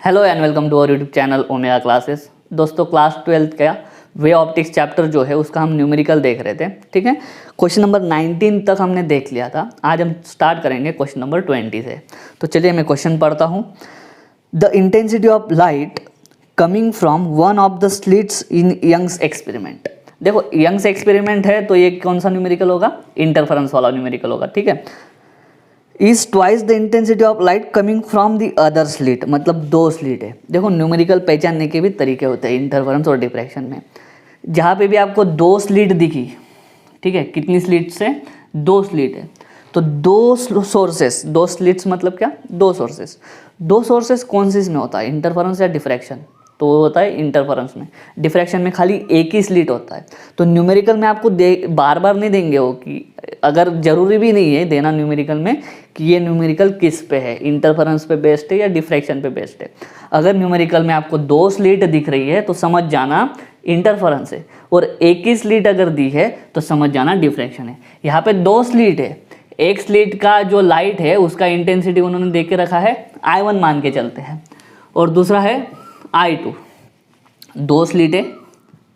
Hello and welcome to our YouTube channel omega classes. दोस्तों class 12 का वे optics chapter जो है उसका हम न्यूमेरिकल देख रहे थे। ठीक है, क्वेश्चन नंबर 19 तक हमने देख लिया था। आज हम स्टार्ट करेंगे क्वेश्चन नंबर 20 से। तो चलिए मैं क्वेश्चन पढ़ता हूँ। The intensity of light coming from one of the slits in Young's experiment. देखो यंग्स एक्सपेरिमेंट है तो ये कौन सा न्यूमेरिकल होगा? इंटरफेरेंस वाला न्यूमेरिकल होगा। ठीक है, is twice the intensity of light coming from the other slit, मतलब दो स्लिट है। देखो न्यूमेरिकल पहचानने के भी तरीके होते हैं इंटरफेरेंस और डिफ्रैक्शन में। जहाँ पे भी आपको दो स्लिट दिखी, ठीक है, कितनी स्लिट से? दो स्लिट है, तो दो सोर्सेस, दो स्लिट्स मतलब क्या? दो सोर्सेस। दो सोर्सेस कौन सी में होता है? इंटरफेरेंस या डिफ्रैक्शन? तो वो होता है इंटरफेरेंस में। डिफ्रैक्शन में खाली एक ही स्लिट होता है। तो न्यूमेरिकल में आपको बार बार नहीं देंगे वो, कि अगर जरूरी भी नहीं है देना न्यूमेरिकल में कि ये न्यूमेरिकल किस पे है, इंटरफेरेंस पे बेस्ड है या डिफ्रैक्शन पे बेस्ड है। अगर न्यूमेरिकल में आपको दो स्लिट दिख रही है तो समझ जाना इंटरफेरेंस है, और एक ही स्लिट अगर दी है तो समझ जाना डिफ्रैक्शन है। यहाँ पे दो स्लिट है, एक स्लिट का जो लाइट है उसका इंटेंसिटी उन्होंने दे के रखा है I1 मान के चलते हैं, और दूसरा है I2। दो स्लिट है,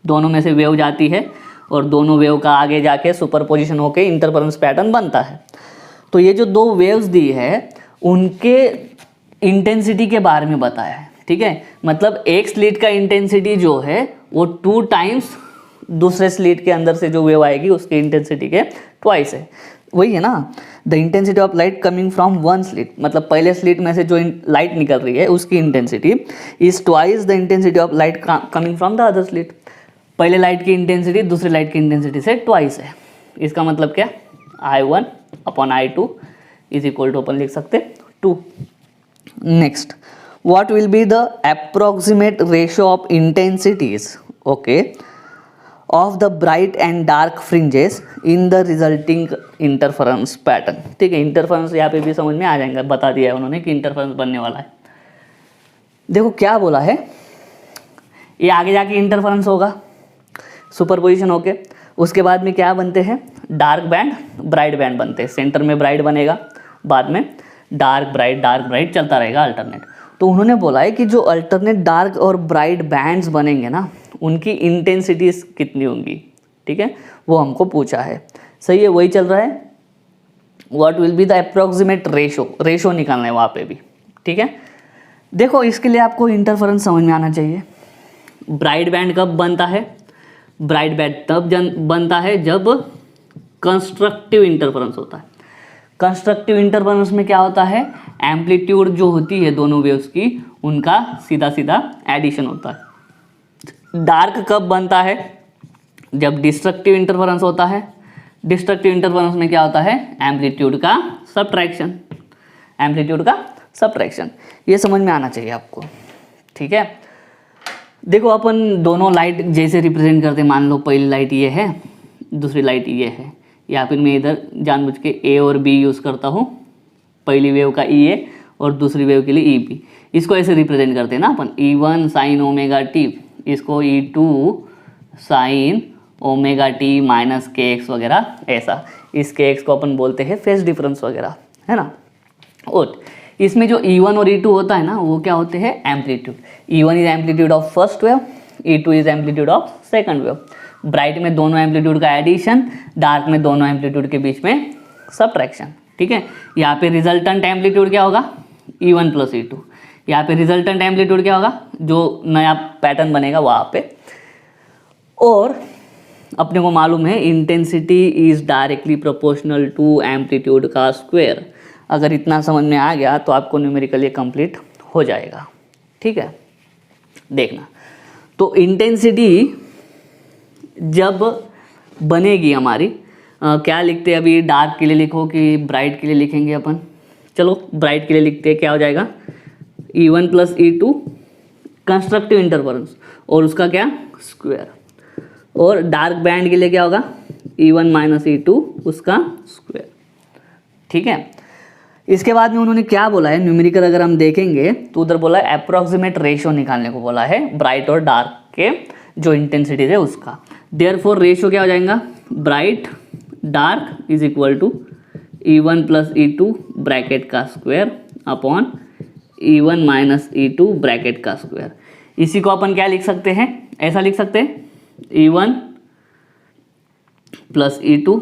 दोनों में से वेव जाती है और दोनों वेव का आगे जाके सुपरपोजिशन होके इंटरफेरेंस पैटर्न बनता है। तो ये जो दो वेव्स दी है उनके इंटेंसिटी के बारे में बताया है। ठीक है, मतलब एक स्लिट का इंटेंसिटी जो है वो 2 टाइम्स दूसरे स्लिट के अंदर से जो वेव आएगी उसके इंटेंसिटी के ट्वाइस है। वही है ना, the intensity of light coming from one slit, मतलब पहले स्लिट में से जो लाइट निकल रही है उसकी intensity is twice the intensity of light coming from the other slit. पहले लाइट की इंटेंसिटी दूसरी लाइट की इंटेंसिटी से ट्वाइस है। इसका मतलब क्या? I1 upon I2 is equal to अपन लिख सकते 2। Next, what will be the approximate ratio of intensities, okay, of the bright and dark fringes in the resulting interference pattern. ठीक है, इंटरफेरेंस यहाँ पे भी समझ में आ जाएगा, बता दिया है उन्होंने कि इंटरफेरेंस बनने वाला है। देखो क्या बोला है, ये आगे जाके इंटरफेरेंस होगा सुपरपोजिशन होके, उसके बाद में क्या बनते हैं? डार्क बैंड ब्राइट बैंड बनते हैं। सेंटर में ब्राइट बनेगा, बाद में डार्क ब्राइट चलता रहेगा अल्टरनेट। तो उन्होंने बोला है कि जो अल्टरनेट डार्क और ब्राइट बैंड्स बनेंगे ना उनकी इंटेंसिटीज कितनी होंगी। ठीक है, वो हमको पूछा है। सही है, वही चल रहा है। What will be the approximate ratio निकालना है वहाँ पे भी। ठीक है, देखो इसके लिए आपको इंटरफेरेंस समझ में आना चाहिए। ब्राइट बैंड कब बनता है? ब्राइट बैंड तब बनता है जब कंस्ट्रक्टिव इंटरफेरेंस होता है। कंस्ट्रक्टिव इंटरफेरेंस में क्या होता है? एम्पलीट्यूड जो होती है दोनों वेव्स की उनका सीधा सीधा एडिशन होता है। डार्क कब बनता है? जब डिस्ट्रक्टिव इंटरफेरेंस होता है। डिस्ट्रक्टिव इंटरफेरेंस में क्या होता है? एम्पलीट्यूड का सब्ट्रैक्शन। एम्पलीट्यूड का सब्ट्रैक्शन, ये समझ में आना चाहिए आपको। ठीक है, देखो अपन दोनों लाइट जैसे रिप्रेजेंट करते हैं, मान लो पहली लाइट ये है, दूसरी लाइट ये है, या फिर मैं इधर जानबूझ के A और B यूज़ करता हूँ। पहली वेव का EA और दूसरी वेव के लिए EB। इसको ऐसे रिप्रेजेंट करते हैं ना अपन, E1 साइन ओमेगा टी, इसको E2 sine omega T minus KX वगैरह ऐसा। इस KX को अपन बोलते हैं फेज डिफरेंस वगैरह, है ना। और इसमें जो E1 और E2 होता है ना वो क्या होते हैं? Amplitude. E1 is amplitude of first wave, E2 is amplitude of second wave. Bright में दोनों एम्पलीट्यूड का एडिशन, डार्क में दोनों एम्पलीट्यूड के बीच में सब्ट्रैक्शन। ठीक है, यहाँ पे रिजल्टेंट एम्पलीट्यूड क्या होगा? E1 plus E2। यहाँ पे रिजल्टेंट एम्पलीट्यूड क्या होगा? जो नया पैटर्न बनेगा वहाँ पे। और अपने को मालूम है intensity is directly proportional to amplitude का स्क्वायर। अगर इतना समझ में आ गया तो आपको न्यूमेरिकल ये कंप्लीट हो जाएगा। ठीक है, देखना तो इंटेंसिटी जब बनेगी हमारी, क्या लिखते हैं अभी? डार्क के लिए लिखो कि ब्राइट के लिए लिखेंगे अपन? चलो ब्राइट के लिए लिखते हैं। क्या हो जाएगा? E1 plus E2 constructive interference और उसका क्या? स्क्वायर। और डार्क बैंड के लिए क्या होगा? E1 माइनस E2 उसका स्क्वायर। ठीक है, इसके बाद में उन्होंने क्या बोला है? न्यूमेरिकल अगर हम देखेंगे तो उधर बोला है अप्रोक्सीमेट रेशियो निकालने को बोला है ब्राइट और डार्क के जो इंटेंसिटी है उसका। देयरफॉर रेशियो क्या हो जाएगा? Bright dark is equal to E1 plus E2 bracket का square upon E1 minus E2 bracket का स्क्वायर। इसी को अपन क्या लिख सकते हैं, ऐसा लिख सकते हैं E1 plus E2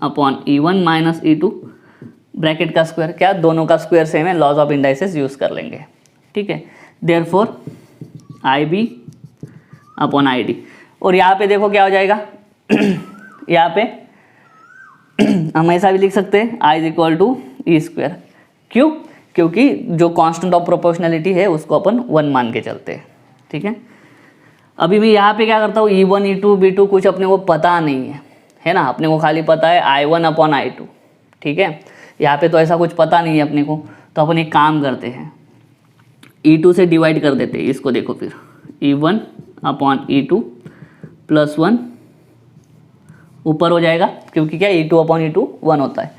upon E1 minus E2 bracket का स्क्वायर। क्या, दोनों का स्क्वायर सेम है, लॉज ऑफ इंडाइसेस यूज कर लेंगे, ठीक है। Therefore IB upon ID। और यहाँ पे देखो क्या हो जाएगा यहाँ पे हम ऐसा भी लिख सकते हैं I is equal to E square. क्यों, क्योंकि जो कांस्टेंट ऑफ प्रोपोर्शनलिटी है उसको अपन 1 मान के चलते हैं, ठीक है। अभी मैं यहाँ पे क्या करता हूँ, E1 E2 B2 कुछ अपने को पता नहीं है ना, अपने को खाली पता है I1 अपॉन I2, ठीक है। यहाँ पे तो ऐसा कुछ पता नहीं है अपने को, तो अपन एक काम करते हैं E2 से डिवाइड कर देते हैं इसको। देखो फिर E1 अपॉन E2 प्लस 1 ऊपर हो जाएगा, क्योंकि क्या E2 अपॉन E2 1 होता है।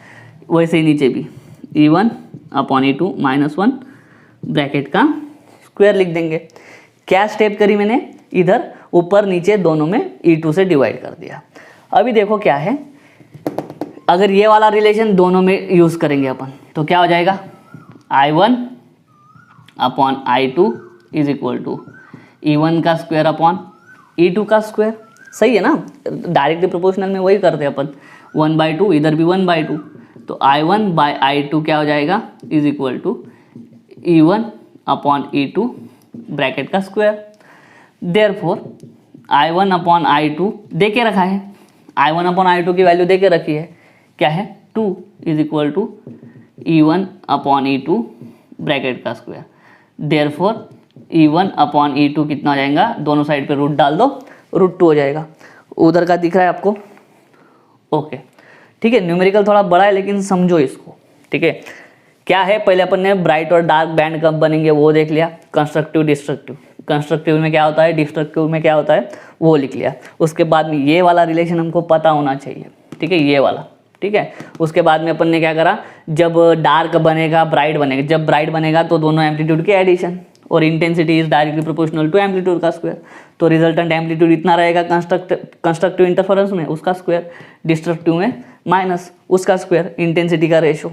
वैसे ही नीचे भी E1 upon E2 minus 1 bracket का स्क्वायर लिख देंगे। क्या स्टेप करी मैंने, इधर ऊपर नीचे दोनों में E2 से डिवाइड कर दिया। अभी देखो क्या है, अगर ये वाला रिलेशन दोनों में यूज़ करेंगे अपन तो क्या हो जाएगा, I1 upon I2 is equal to E1 का स्क्वायर अपॉन E2 का स्क्वायर। सही है ना, डायरेक्टली प्रोपोर्शनल में वही करते हैं अपन, 1/2, इधर भी 1/2, तो I1 बाई I2 क्या हो जाएगा, is equal to E1 upon E2 bracket का square. Therefore I1 upon I2 दे के रखा है, I1 अपॉन I2 की वैल्यू दे के रखी है, क्या है 2 is equal to E1 upon E2 bracket का square. Therefore E1 upon E2 कितना हो जाएगा, दोनों साइड पे रूट डाल दो, √2 हो जाएगा। उधर का दिख रहा है आपको, ओके, ठीक है। न्यूमेरिकल थोड़ा बड़ा है लेकिन समझो इसको, ठीक है। क्या है, पहले अपन ने ब्राइट और डार्क बैंड कब बनेंगे वो देख लिया, कंस्ट्रक्टिव डिस्ट्रक्टिव, कंस्ट्रक्टिव में क्या होता है, डिस्ट्रक्टिव में क्या होता है वो लिख लिया। उसके बाद में ये वाला रिलेशन हमको पता होना चाहिए, ठीक है, ये वाला, ठीक है। उसके बाद में अपन ने क्या करा, जब डार्क बनेगा ब्राइट बनेगा, जब ब्राइट बनेगा तो दोनों एम्पलीट्यूड के एडिशन, और intensity is directly proportional to amplitude का स्क्वायर, तो रिजल्टेंट एम्पलीट्यूड इतना रहेगा कंस्ट्रक्टिव इंटरफेरेंस में, उसका स्क्वायर, डिस्ट्रक्टिव में माइनस उसका स्क्वायर, इंटेंसिटी का रेशो,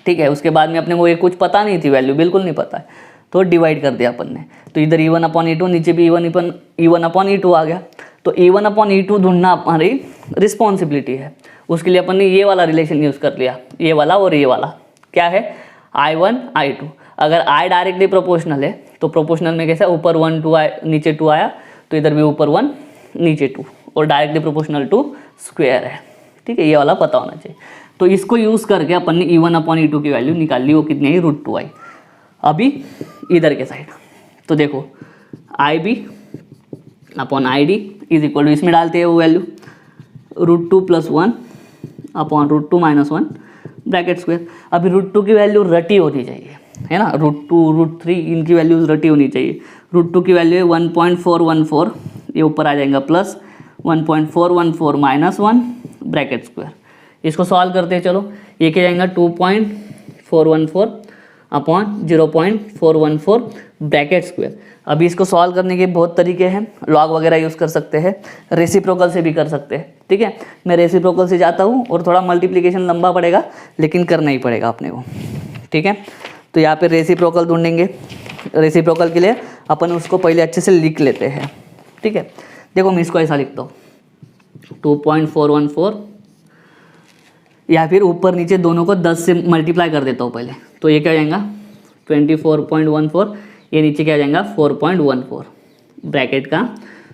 ठीक है। उसके बाद में अपने को ये कुछ पता नहीं थी, वैल्यू बिल्कुल नहीं पता है, तो डिवाइड कर दिया अपन ने, तो इधर E1 अपॉन E2, नीचे भी E1 अपॉन E2 आ गया। तो E1 अपॉन E2 ढूंढना हमारी रिस्पॉन्सिबिलिटी है, उसके लिए अपन ने ये वाला रिलेशन यूज़ कर लिया, ये वाला और ये वाला, क्या है I1 I2। अगर I डायरेक्टली प्रोपोर्शनल है तो प्रोपोर्शनल में कैसा, ऊपर 1 2 आया, नीचे 2 आया, तो इधर भी ऊपर 1 नीचे 2, और डायरेक्टली प्रोपोर्शनल टू स्क्वायर है, ठीक है। ये वाला पता होना चाहिए। तो इसको यूज़ करके अपन ने E1 अपॉन E2 की वैल्यू निकाल ली, वो कितनी आई, √2 आई। अभी इधर के साइड तो देखो IB upon ID is equal to, इसमें डालते हैं वो value √2 plus 1 upon √2 minus 1 bracket square. अभी √2 की वैल्यू रटी होनी चाहिए, है ना, √2 √3 इनकी वैल्यूज रटी होनी चाहिए। √2 की वैल्यू है 1.414, ये ऊपर आ जाएगा, प्लस 1.414 माइनस 1 ब्रैकेट स्क्वायर। इसको सॉल्व करते हैं, चलो, ये क्या जाएगा 2.414 अपॉन 0.414 ब्रैकेट स्क्वायर। अभी इसको सॉल्व करने के बहुत तरीके हैं, लॉग वगैरह यूज़ कर सकते हैं, रेसिप्रोकल से भी कर सकते हैं, ठीक है। मैं रेसिप्रोकल से जाता हूँ और थोड़ा मल्टीप्लिकेशन लंबा पड़ेगा लेकिन करना ही पड़ेगा अपने को, ठीक है। तो यहाँ पे रेसिप्रोकल ढूंढेंगे, रेसिप्रोकल के लिए अपन उसको पहले अच्छे से लिख लेते हैं, ठीक है। देखो मैं इसको ऐसा लिखता हूँ 2.414, या फिर ऊपर नीचे दोनों को 10 से मल्टीप्लाई कर देता हूँ पहले, तो ये क्या हो जाएगा 24.14, ये नीचे क्या हो जाएगा 4.14 ब्रैकेट का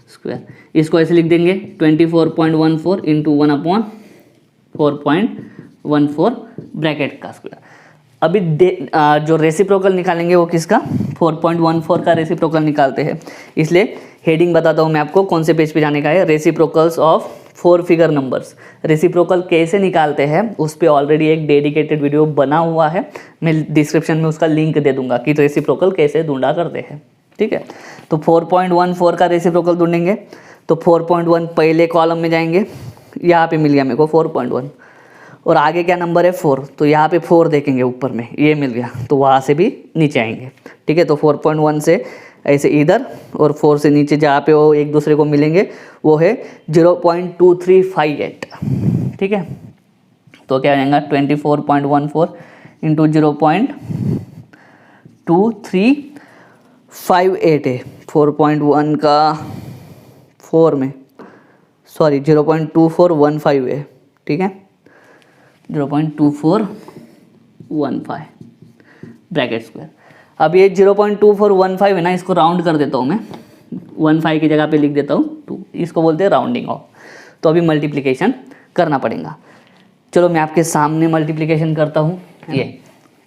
स्क्वायर। इसको ऐसे लिख देंगे 24.14 इंटू 1 अपॉन 4.14 ब्रैकेट का स्क्वायर। अभी जो रेसिप्रोकल निकालेंगे वो किसका, 4.14 का रेसिप्रोकल निकालते हैं, इसलिए हेडिंग बताता हूँ मैं आपको कौन से पेज पे जाने का है, reciprocals of 4 figure numbers. Reciprocal कैसे निकालते हैं उस पर ऑलरेडी एक डेडिकेटेड वीडियो बना हुआ है, मैं डिस्क्रिप्शन में उसका लिंक दे दूंगा कि रेसिप्रोकल कैसे ढूंढा करते हैं, ठीक है। तो 4.14 का रेसिप्रोकल ढूंढेंगे, तो 4.1 पहले कॉलम में जाएंगे, यहाँ पे मिल गया मेरे को 4.1, और आगे क्या नंबर है 4, तो यहाँ पे 4 देखेंगे ऊपर में, ये मिल गया, तो वहाँ से भी नीचे आएंगे, ठीक है। तो 4.1 से ऐसे इधर, और 4 से नीचे जहाँ पे वो एक दूसरे को मिलेंगे वो है 0.2358, ठीक है। तो क्या हो जाएगा 24.14 इंटू 0.2358, 0.2358 है 4.1 का 4 में, सॉरी 0.2415 है, ठीक है 0.2415 ब्रैकेट स्क्वायर। अब ये 0.2415 है ना, इसको राउंड कर देता हूँ मैं, 15 की जगह पे लिख देता हूँ 2, इसको बोलते हैं राउंडिंग ऑफ। तो अभी मल्टीप्लिकेशन करना पड़ेगा। चलो मैं आपके सामने मल्टीप्लिकेशन करता हूँ। ये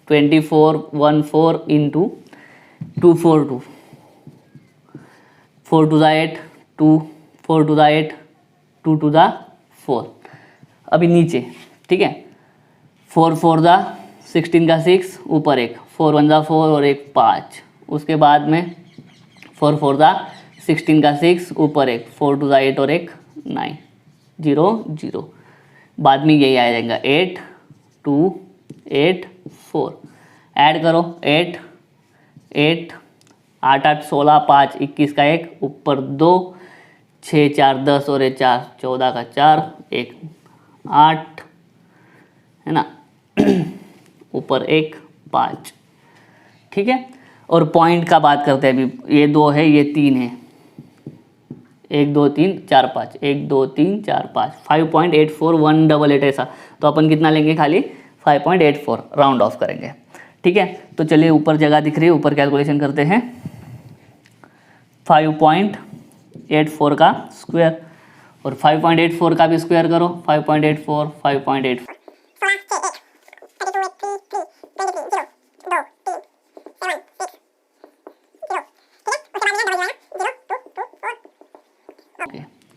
2414 into 242, 4 to the 8 2, 4 to the 8 2 to the 4। अभी नीचे, ठीक है 4 4 द 16 का 6, ऊपर एक 4 1 द 4 और एक 5, उसके बाद में 4 4 द 16 का 6, ऊपर एक 4 टू द 8 और एक 9 0 0। बाद में यही आ जाएगा 8 2 8 4। ऐड करो 8 8 8 8 16 5 21 का 1, ऊपर 2 6 4 10 और 4 14 का 4 1 8 है ना ऊपर 1 5, ठीक है। और पॉइंट का बात करते हैं अभी, ये 2 है ये 3 है, 1 2 3 4 5 1 2 3 4 5 5.84188 ऐसा। तो अपन कितना लेंगे, खाली 5.84 राउंड ऑफ करेंगे, ठीक है। तो चलिए ऊपर जगह दिख रही है, ऊपर कैलकुलेशन करते हैं। 5.84 का स्क्वायर और 5.84 का भी स्क्वायर करो, 5.84 5.84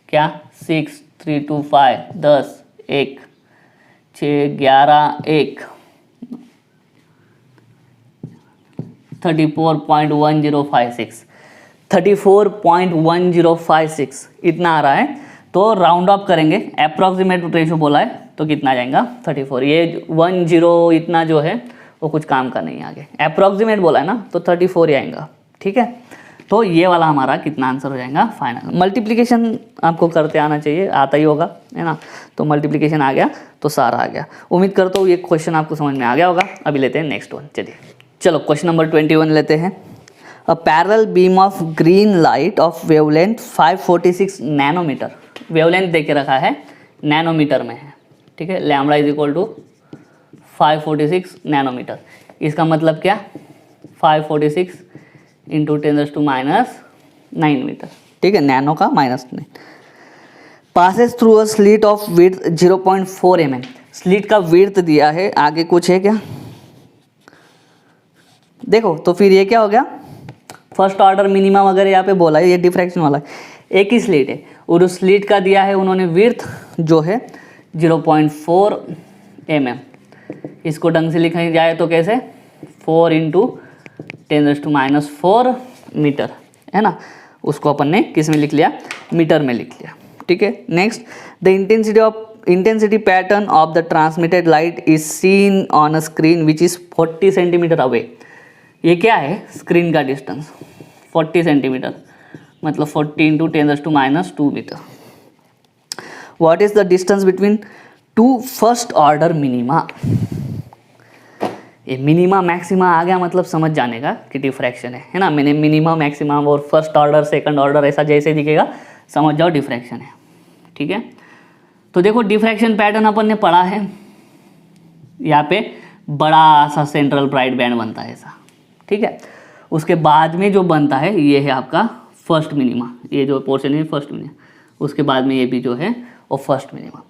क्या 6 3 2 5 10 1 6 11 1 34.1056 34.1056 इतना आ रहा है। तो राउंड ऑफ करेंगे, अप्रॉक्सीमेट रेशो बोला है तो कितना आ जाएगा 34। ये 10 इतना जो है वो कुछ काम का नहीं है, आगे अप्रॉक्सीमेट बोला है ना तो 34 ही आएगा, ठीक है। तो ये वाला हमारा कितना आंसर हो जाएगा फाइनल। मल्टीप्लिकेशन आपको करते आना चाहिए, आता ही होगा है ना। तो मल्टीप्लिकेशन आ गया तो सारा आ गया। उम्मीद करता हूँ ये क्वेश्चन आपको समझ में आ गया होगा। अभी लेते हैं नेक्स्ट वन। चलिए चलो क्वेश्चन नंबर 21 लेते हैं। A parallel beam of green light of wavelength 546 nanometre, wavelength दे के रखा है नैनोमीटर में है, ठीक है। Lambda is equal to 546 nanometre. इसका मतलब क्या, 546 इंटू 10⁻⁹ मीटर, ठीक है, नैनो का -9। Passes through a slit of width 0.4 mm, slit का विड्थ दिया है, आगे कुछ है क्या देखो। तो फिर ये क्या हो गया, फर्स्ट ऑर्डर मिनिमम वगैरह यहाँ पे बोला है, ये डिफ्रैक्शन वाला एक ही स्लिट है और उस स्लिट का दिया है उन्होंने विड्थ जो है 0.4 mm। इसको ढंग से लिखा जाए तो कैसे, 4 इंटू 10⁻⁴ मीटर है ना। उसको अपन ने किस में लिख लिया, मीटर में लिख लिया, ठीक है। Next, the intensity pattern of the transmitted light is seen on a screen which is 40 centimetre away. ये क्या है, स्क्रीन का डिस्टेंस 40 सेंटीमीटर, मतलब 40 into 10⁻² metre. What is the distance between two first order minima. ये minima maxima आ गया, मतलब समझ जाने का कि डिफ्रैक्शन है ना। मैंने मिनिमा मैक्सिमा और फर्स्ट ऑर्डर सेकंड ऑर्डर ऐसा जैसे दिखेगा समझ जाओ डिफ्रैक्शन है, ठीक है। तो देखो डिफ्रैक्शन पैटर्न अपन ने पढ़ा है, यहाँ पे बड़ा सा सेंट्रल ब्राइट बैंड बनता है ऐसा, ठीक है। उसके बाद में जो बनता है ये है आपका फर्स्ट मिनिमा, ये जो पोर्शन है फर्स्ट मिनिमा। उसके बाद में ये भी जो है वो फर्स्ट मिनिमा।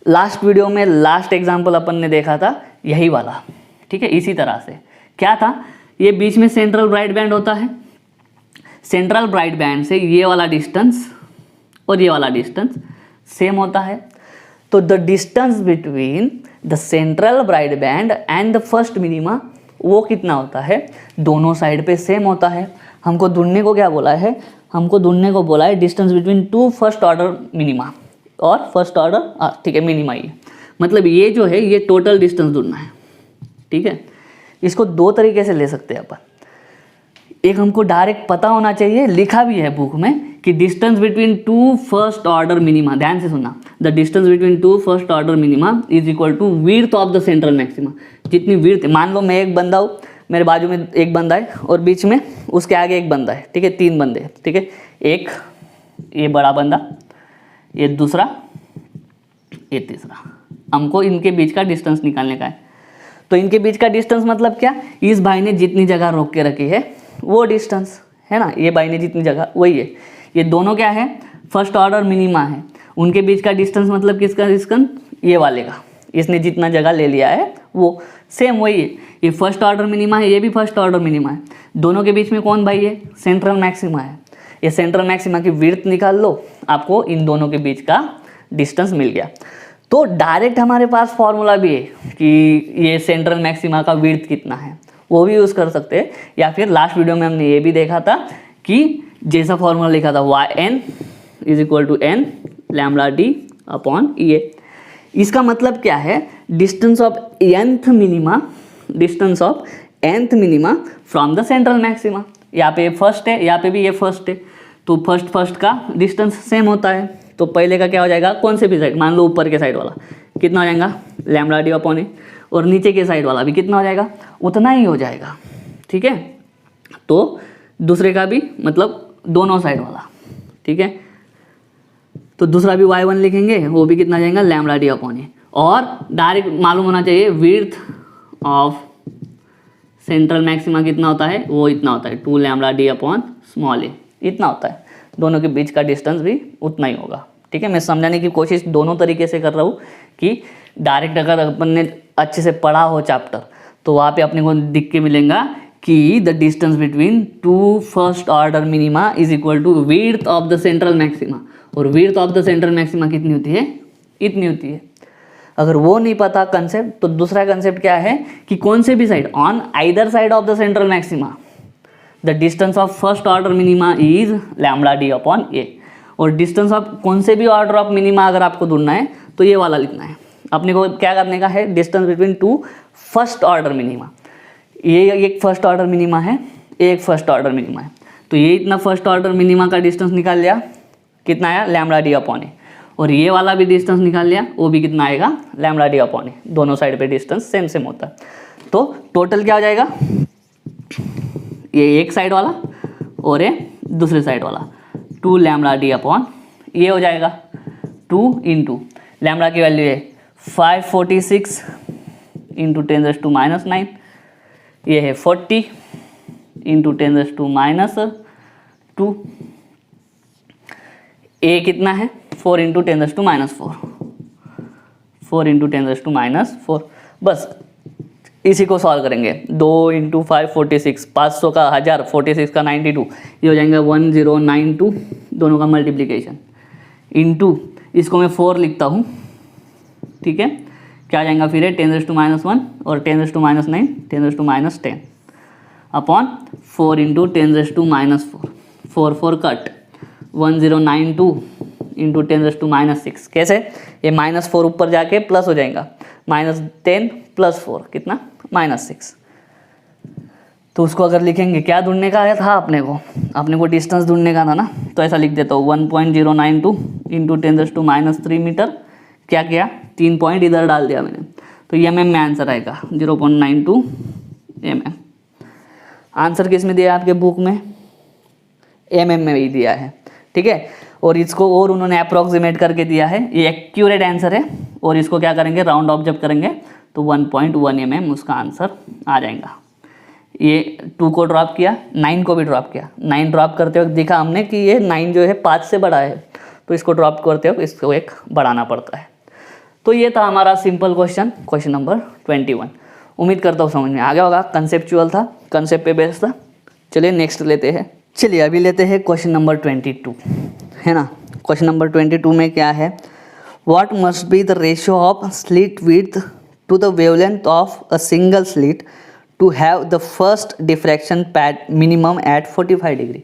लास्ट वीडियो में लास्ट एग्जाम्पल अपन ने देखा था यही वाला, ठीक है। इसी तरह से क्या था, ये बीच में सेंट्रल ब्राइट बैंड होता है, सेंट्रल ब्राइट बैंड से ये वाला डिस्टेंस और ये वाला डिस्टेंस सेम होता है। तो the distance between the central bright band and the first minima वो कितना होता है, दोनों साइड पे सेम होता है। हमको ढूंढने को क्या बोला है, हमको ढूंढने को बोला है distance between two first order minima और फर्स्ट ऑर्डर, ठीक है, मिनिमा। ये मतलब ये जो है ये टोटल डिस्टेंस ढूंढना है, ठीक है। इसको दो तरीके से ले सकते हैं अपन। एक हमको डायरेक्ट पता होना चाहिए, लिखा भी है बुक में कि distance between two first order minima, ध्यान से सुनना, the distance between two first order minima is equal to width of the central maxima. जितनी विड्थ, मान लो मैं एक बंदा हूँ, मेरे बाजू में एक बंदा है और बीच में उसके आगे एक बंदा है, ठीक है, 3 बंदे हैं, ठीक है, एक ये बड़ा बंदा, ये दूसरा, ये तीसरा। हमको इनके बीच का डिस्टेंस निकालने का है। तो इनके बीच का डिस्टेंस मतलब क्या, इस भाई ने जितनी जगह रोक के रखी है वो डिस्टेंस है ना, ये भाई ने जितनी जगह वही है। ये दोनों क्या है, फर्स्ट ऑर्डर मिनिमा है। उनके बीच का डिस्टेंस मतलब किसका, ये वाले का, इसने जितना जगह ले लिया है वो सेम वही है। ये फर्स्ट ऑर्डर मिनिमा है, ये भी फर्स्ट ऑर्डर मिनिमा है। दोनों के बीच में कौन भाई है, सेंट्रल मैक्सिमा है। ये सेंट्रल मैक्सिमा की विड्थ निकाल लो, आपको इन दोनों के बीच का डिस्टेंस मिल गया। तो डायरेक्ट हमारे पास फॉर्मूला भी है कि ये सेंट्रल मैक्सिमा का विड्थ कितना है, वो भी यूज़ कर सकते हैं। या फिर लास्ट वीडियो में हमने ये भी देखा था कि जैसा फॉर्मूला लिखा था yn = n λd/EA। इसका मतलब क्या है, distance of nth minima from the central maxima. यहाँ पे फर्स्ट है, यहाँ पे भी ये फर्स्ट है, तो फर्स्ट का डिस्टेंस सेम होता है। तो पहले का क्या हो जाएगा, कौन से भी साइड, मान लो ऊपर के साइड वाला कितना हो जाएगा λd/A, और नीचे के साइड वाला भी कितना हो जाएगा, उतना ही हो जाएगा, ठीक है। तो दूसरे का भी मतलब दोनों साइड वाला, ठीक है। तो दूसरा भी y1 लिखेंगे, वो भी कितना जाएगा λd/A। और डायरेक्ट मालूम होना चाहिए विड्थ ऑफ सेंट्रल मैक्सिमा कितना होता है, वो इतना होता है 2 λd/a, इतना होता है। दोनों के बीच का डिस्टेंस भी उतना ही होगा, ठीक है। मैं समझाने की कोशिश दोनों तरीके से कर रहा हूँ कि डायरेक्ट अगर अपन ने अच्छे से पढ़ा हो चैप्टर तो वहाँ पे अपने को दिख के मिलेगा कि the distance between 2 first order minima is equal to width of the central maxima. और width of the central maxima कितनी होती है, इतनी होती है। अगर वो नहीं पता कंसेप्ट, तो दूसरा कंसेप्ट क्या है कि कौन से भी side, on either side of the central maxima the distance of first order minima is λd/A। और डिस्टेंस ऑफ कौन से भी ऑर्डर ऑफ मिनिमा अगर आपको ढूंढना है तो ये वाला लिखना है। अपने को क्या करने का है, distance between 2 first order minima. ये एक फर्स्ट ऑर्डर मिनिमा है, एक फर्स्ट ऑर्डर मिनिमा है, तो ये इतना फर्स्ट ऑर्डर मिनिमा का डिस्टेंस निकाल लिया, कितना आया λd/A। और ये वाला भी डिस्टेंस निकाल लिया, वो भी कितना आएगा λd/A। दोनों साइड पे डिस्टेंस सेम होता है। तो टोटल क्या हो जाएगा, ये एक साइड वाला और ये दूसरे साइड वाला 2 λd/, ये हो जाएगा 2 इंटू लैम्बडा की वैल्यू है 546 इंटू 10⁻⁹, ये है 40 इंटू 10⁻²। ए कितना है 4 इंटू 10⁻⁴, 4 इंटू 10⁻⁴। बस इसी को सॉल्व करेंगे। 2 इंटू 546, 500 का 1000, 46 का 92, ये हो जाएगा 1092, दोनों का मल्टीप्लिकेशन इंटू, इसको मैं 4 लिखता हूँ, ठीक है। क्या आ जाएगा फिर है 10⁻⁻1 और 10⁻⁹, 10⁻10 अपॉन 4 इंटू 10⁻⁴, 4 4 कट, 1092 इंटू 10⁻⁶। कैसे, ये -4 ऊपर जाके प्लस हो जाएगा, -10 + 4 कितना -6। तो उसको अगर लिखेंगे, क्या ढूंढने का आया था अपने को डिस्टेंस ढूंढने का था ना, तो ऐसा लिख देता हूँ 1.092 इंटू 10⁻³ मीटर। क्या किया, 3 पॉइंट इधर डाल दिया मैंने, तो ये mm में आंसर आएगा 0.92 mm। आंसर किस में दिया है आपके बुक में, mm में ही दिया है, ठीक है। और इसको और उन्होंने अप्रॉक्सीमेट करके दिया है, ये एक्यूरेट आंसर है। और इसको क्या करेंगे, राउंड ऑफ जब करेंगे तो 1.1 mm उसका आंसर आ जाएगा। ये 2 को ड्रॉप किया, 9 को भी ड्रॉप किया। 9 ड्रॉप करते वक्त देखा हमने कि ये 9 जो है 5 से बड़ा है, तो इसको ड्रॉप करते वक्त इसको एक बढ़ाना पड़ता है। तो ये था हमारा सिंपल क्वेश्चन नंबर 21। उम्मीद करता हूँ समझ में आ गया होगा। कंसेप्चुअल था, कंसेप्ट पे बेस्ड था। चलिए नेक्स्ट लेते हैं। चलिए अभी लेते हैं क्वेश्चन नंबर 22, है ना। क्वेश्चन नंबर 22 में क्या है, what must be the ratio of slit width to the wavelength of a single slit to have the first diffraction minimum at 45 degree.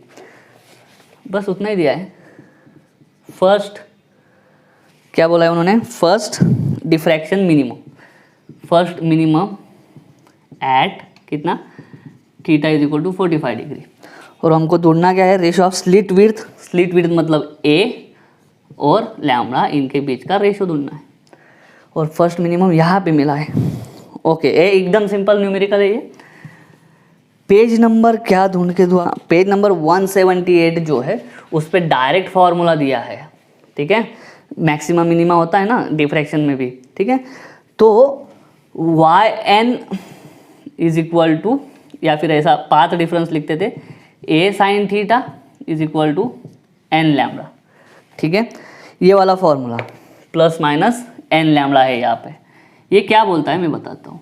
बस उतना ही दिया है। फर्स्ट क्या बोला है उन्होंने, first diffraction minimum, first minimum at कितना, theta is equal to 45 degree. और हमको ढूंढना क्या है, ratio of slit width. Slit width मतलब ए और लैम्बडा, इनके बीच का रेशियो ढूंढना है। और फर्स्ट मिनिमम यहाँ पे मिला है। ओके, ये एकदम सिंपल न्यूमेरिकल है ये। पेज नंबर क्या ढूंढ के दूँ, पेज नंबर 178 जो है उस पर डायरेक्ट फार्मूला दिया है, ठीक है। मैक्सिमा मिनिमा होता है ना डिफ्रैक्शन में भी, ठीक है। तो Y N is equal to, या फिर ऐसा पाथ डिफरेंस लिखते थे, A sine theta is equal to N lambda, ठीक है। ये वाला formula plus minus N lambda है यहाँ पे। ये क्या बोलता है मैं बताता हूँ।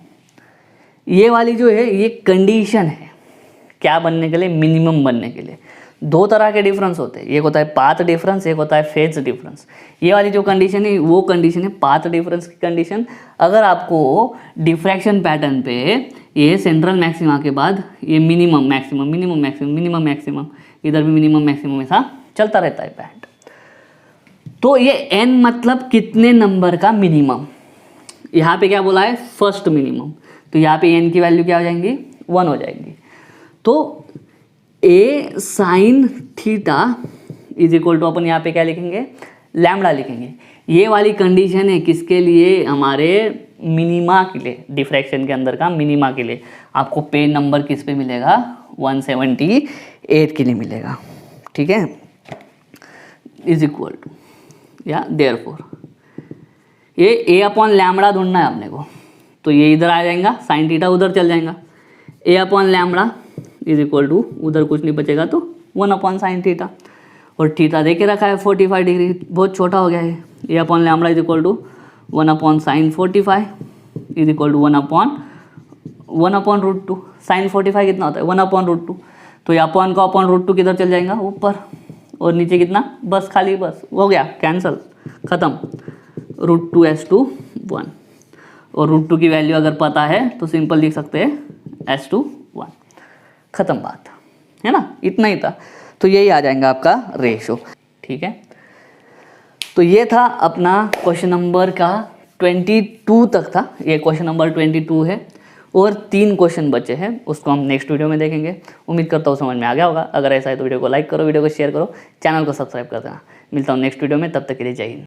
ये वाली जो है ये कंडीशन है क्या बनने के लिए, मिनिमम बनने के लिए। दो तरह के डिफरेंस होते हैं, एक होता है पाथ डिफरेंस, एक होता है फेज डिफरेंस। ये वाली जो कंडीशन है वो कंडीशन है पाथ डिफरेंस की कंडीशन। अगर आपको डिफ्रैक्शन पैटर्न पे ये सेंट्रल मैक्सिमा के बाद ये minimum maximum minimum maximum minimum maximum, इधर भी मिनिमम मैक्सिमम ऐसा चलता रहता है बैंड। तो ये n मतलब कितने नंबर का मिनिमम, यहाँ पे क्या बोला है फर्स्ट मिनिमम, तो यहाँ पे n की वैल्यू क्या हो जाएंगी 1 हो जाएंगी। तो a sine theta is equal to अपन यहाँ पे क्या लिखेंगे लैम्बडा लिखेंगे। ये वाली कंडीशन है किसके लिए, हमारे मिनिमा के लिए, डिफ्रैक्शन के अंदर का मिनिमा के लिए। आपको पेज नंबर किस पे मिलेगा 178 के लिए मिलेगा, ठीक है। इज इक्वल टू या देयरफॉर ये a अपॉन लैम्बडा ढूंढना है अपने को, तो ये इधर आ जाएगा, साइन थीटा उधर चल जाएगा। a upon lambda is equal to उधर कुछ नहीं बचेगा तो 1 अपॉन साइन थीटा, और थीटा दे के रखा है 45 डिग्री, बहुत छोटा हो गया है। a upon lambda is equal to 1 upon sine 45 is equal to 1 upon root 2। Sine 45 कितना होता है 1 अपॉन रूट 2, तो ये अपॉन का अपॉन रूट 2 किधर चल जाएगा ऊपर, और नीचे कितना बस खाली, बस हो गया कैंसल ख़त्म। रूट 2s2 1, और रूट 2 की वैल्यू अगर पता है तो सिंपल लिख सकते हैं s2 1, ख़त्म बात है ना, इतना ही था। तो यही आ जाएगा आपका रेशो, ठीक है। तो ये था अपना क्वेश्चन नंबर का 22 तक था, ये क्वेश्चन नंबर 22 है, और 3 क्वेश्चन बचे हैं, उसको हम नेक्स्ट वीडियो में देखेंगे। उम्मीद करता हूँ समझ में आ गया होगा। अगर ऐसा है तो वीडियो को लाइक करो, वीडियो को शेयर करो, चैनल को सब्सक्राइब कर देना। मिलता हूँ नेक्स्ट वीडियो में, तब तक के लिए जय हिंद।